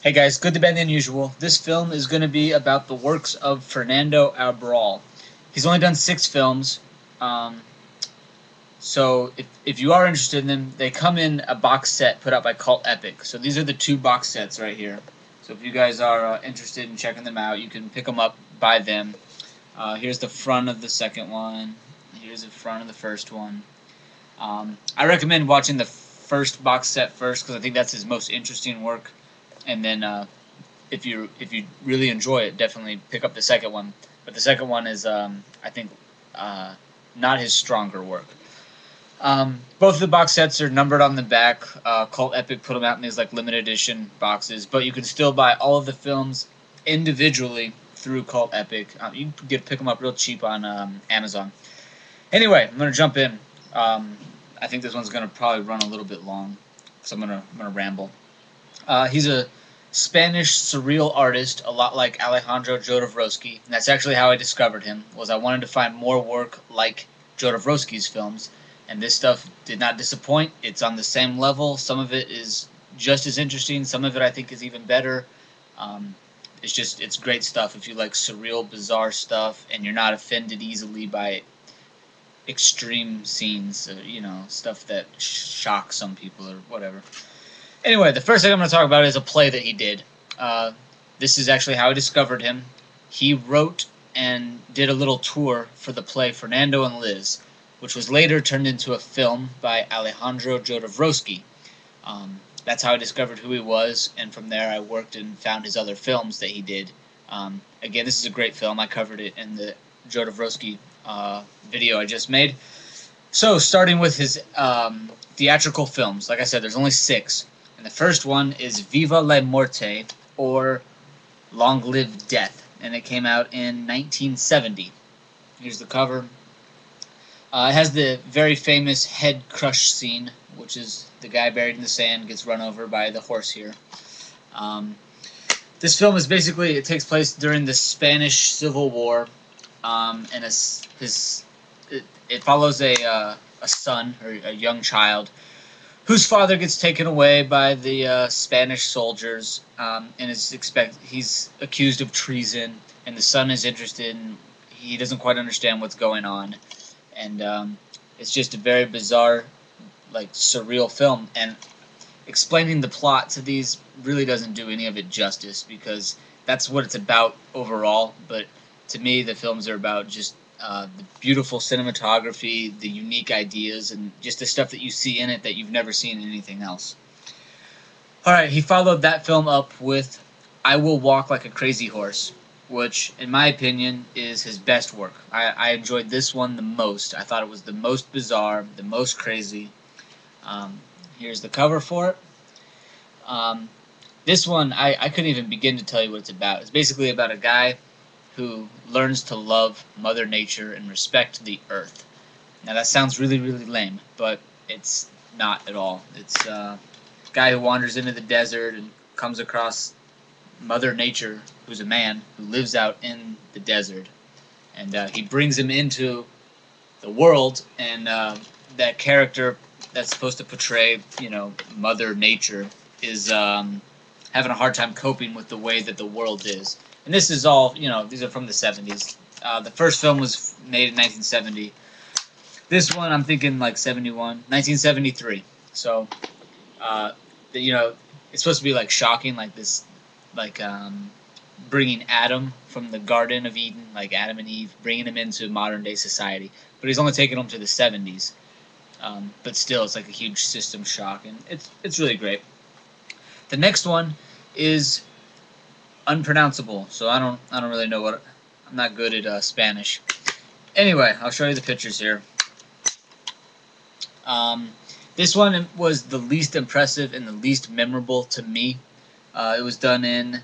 Hey guys, good to bad the unusual. This film is going to be about the works of Fernando Arrabal. He's only done 6 films, um, so if you are interested in them, they come in a box set put out by Cult Epic. So these are the 2 box sets right here. So if you guys are interested in checking them out, you can pick them up, buy them. Here's the front of the second one. Here's the front of the first one. I recommend watching the first box set first because I think that's his most interesting work, and then if you really enjoy it, definitely pick up the second one. But the second one is, I think, not his stronger work. Both of the box sets are numbered on the back. Cult Epic put them out in these like limited edition boxes, but you can still buy all of the films individually through Cult Epic. You can pick them up real cheap on Amazon. Anyway, I'm gonna jump in. I think this one's gonna probably run a little bit long, so I'm gonna ramble. He's a Spanish surreal artist, a lot like Alejandro Jodorowsky. And that's actually how I discovered him. Was I wanted to find more work like Jodorowsky's films, and this stuff did not disappoint. It's on the same level. Some of it is just as interesting. Some of it I think is even better. It's great stuff if you like surreal, bizarre stuff, and you're not offended easily by extreme scenes, stuff that shocks some people or whatever. Anyway, the first thing I'm going to talk about is a play that he did. This is actually how I discovered him. He wrote and did a little tour for the play Fernando and Liz, which was later turned into a film by Alejandro Jodorowsky. That's how I discovered who he was, and from there I worked and found his other films that he did. Again, this is a great film. I covered it in the Jodorowsky video I just made. So, starting with his theatrical films, like I said, there's only 6. And the first one is Viva la Muerte, or Long Live Death, and it came out in 1970. Here's the cover. It has the very famous head crush scene, which is the guy buried in the sand gets run over by the horse here. This film is basically, it takes place during the Spanish Civil War, and it follows a son, or a young child, whose father gets taken away by the Spanish soldiers, and he's accused of treason, and the son is interested in, he doesn't quite understand what's going on, and it's just a very bizarre, like, surreal film, and explaining the plot to these really doesn't do any of it justice, because that's what it's about overall, but to me the films are about just the beautiful cinematography, the unique ideas, and just the stuff that you see in it that you've never seen in anything else. Alright, he followed that film up with I Will Walk Like a Crazy Horse, which, in my opinion, is his best work. I enjoyed this one the most. I thought it was the most bizarre, the most crazy. Here's the cover for it. This one, I couldn't even begin to tell you what it's about. It's basically about a guy who learns to love Mother Nature and respect the earth. Now that sounds really, really lame, but it's not at all. It's a guy who wanders into the desert and comes across Mother Nature, who's a man who lives out in the desert. And he brings him into the world, and that character that's supposed to portray, Mother Nature is having a hard time coping with the way that the world is. And this is all, these are from the 70s. The first film was made in 1970. This one, I'm thinking like 71, 1973. So, it's supposed to be like shocking, like this, like bringing Adam from the Garden of Eden, like Adam and Eve, bringing him into modern day society. But he's only taking them to the 70s. But still, it's like a huge system shock, and it's really great. The next one is unpronounceable, so I don't really know what. I'm not good at Spanish. Anyway, I'll show you the pictures here. This one was the least impressive and the least memorable to me. It was done in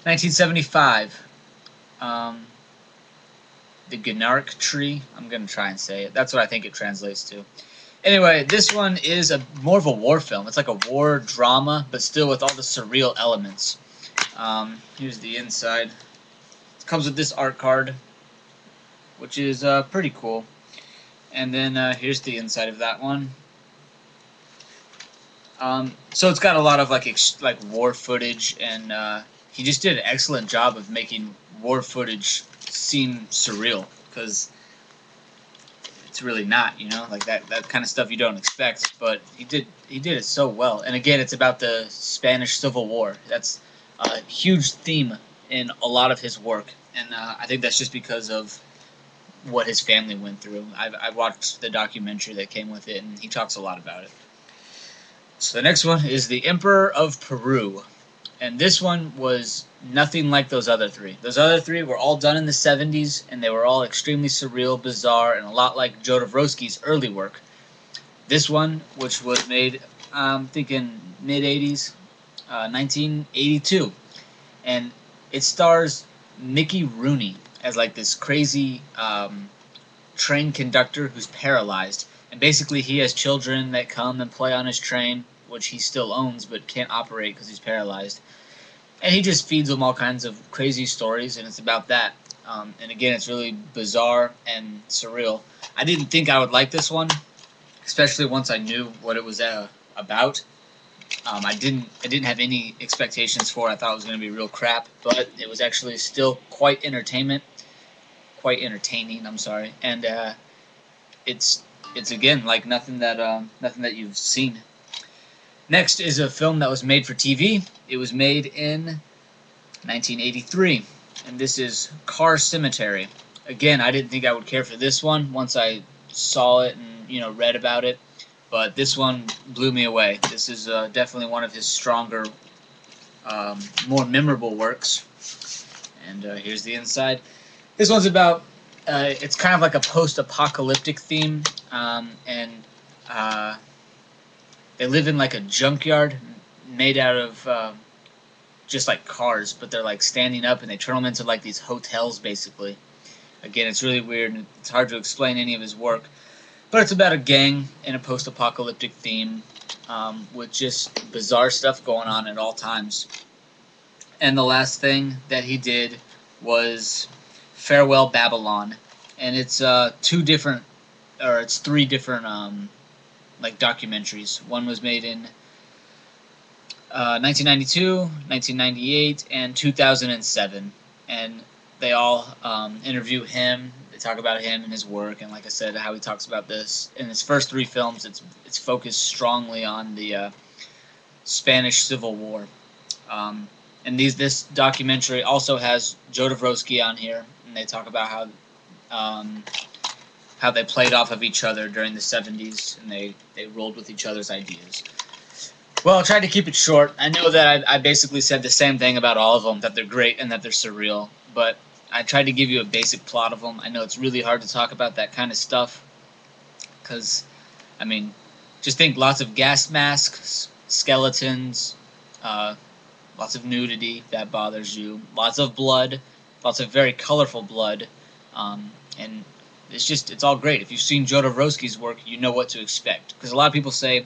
1975. The Guernica tree. I'm gonna try and say it. That's what I think it translates to. Anyway, this one is more of a war film. It's like a war drama, but still with all the surreal elements. Here's the inside. It comes with this art card, which is pretty cool. And then here's the inside of that one. So it's got a lot of like war footage, and he just did an excellent job of making war footage seem surreal, because it's really not, like that kind of stuff you don't expect. But he did it so well. And again, it's about the Spanish Civil War. That's a huge theme in a lot of his work, and I think that's just because of what his family went through. I watched the documentary that came with it, and he talks a lot about it. So the next one is The Emperor of Peru. And this one was nothing like those other three. Those other three were all done in the 70s, and they were all extremely surreal, bizarre, and a lot like Jodorowsky's early work. This one, which was made, I'm thinking mid-80s, 1982. And it stars Mickey Rooney as like this crazy train conductor who's paralyzed. And basically he has children that come and play on his train, which he still owns but can't operate because he's paralyzed. And he just feeds them all kinds of crazy stories, and it's about that. And again, it's really bizarre and surreal. I didn't think I would like this one, especially once I knew what it was about. I didn't have any expectations for it. I thought it was going to be real crap, but it was actually still quite entertaining. I'm sorry, and it's again like nothing that you've seen. Next is a film that was made for TV. It was made in 1983, and this is Car Cemetery. Again, I didn't think I would care for this one once I saw it and read about it, but this one blew me away. This is definitely one of his stronger, more memorable works. And here's the inside. This one's about. It's kind of like a post-apocalyptic theme, and they live in like a junkyard made out of just like cars, but they're like standing up, and they turn them into like these hotels basically. Again, it's really weird, and it's hard to explain any of his work, but it's about a gang in a post-apocalyptic theme with just bizarre stuff going on at all times. And the last thing that he did was Farewell Babylon, and it's three different like documentaries. One was made in 1992, 1998, and 2007, and they all interview him. They talk about him and his work, and like I said, how he talks about this. In his first three films, it's focused strongly on the Spanish Civil War. And this documentary also has Jodorowsky on here, and they talk about how they played off of each other during the 70s, and they rolled with each other's ideas. Well, I tried to keep it short. I know that I basically said the same thing about all of them, that they're great and that they're surreal, but I tried to give you a basic plot of them. I know it's really hard to talk about that kind of stuff, because, I mean, just think lots of gas masks, skeletons, lots of nudity, that bothers you, lots of blood, lots of very colorful blood, and it's all great. If you've seen Jodorowsky's work, you know what to expect. Because a lot of people say,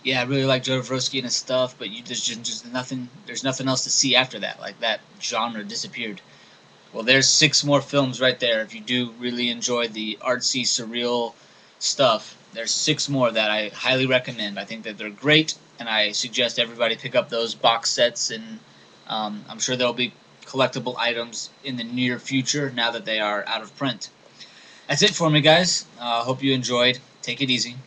yeah, I really like Jodorowsky and his stuff, but there's nothing else to see after that. Like, that genre disappeared. Well, there's 6 more films right there. If you do really enjoy the artsy, surreal stuff, there's 6 more that I highly recommend. I think that they're great, and I suggest everybody pick up those box sets, and I'm sure there'll be collectible items in the near future now that they are out of print. That's it for me, guys. Hope you enjoyed. Take it easy.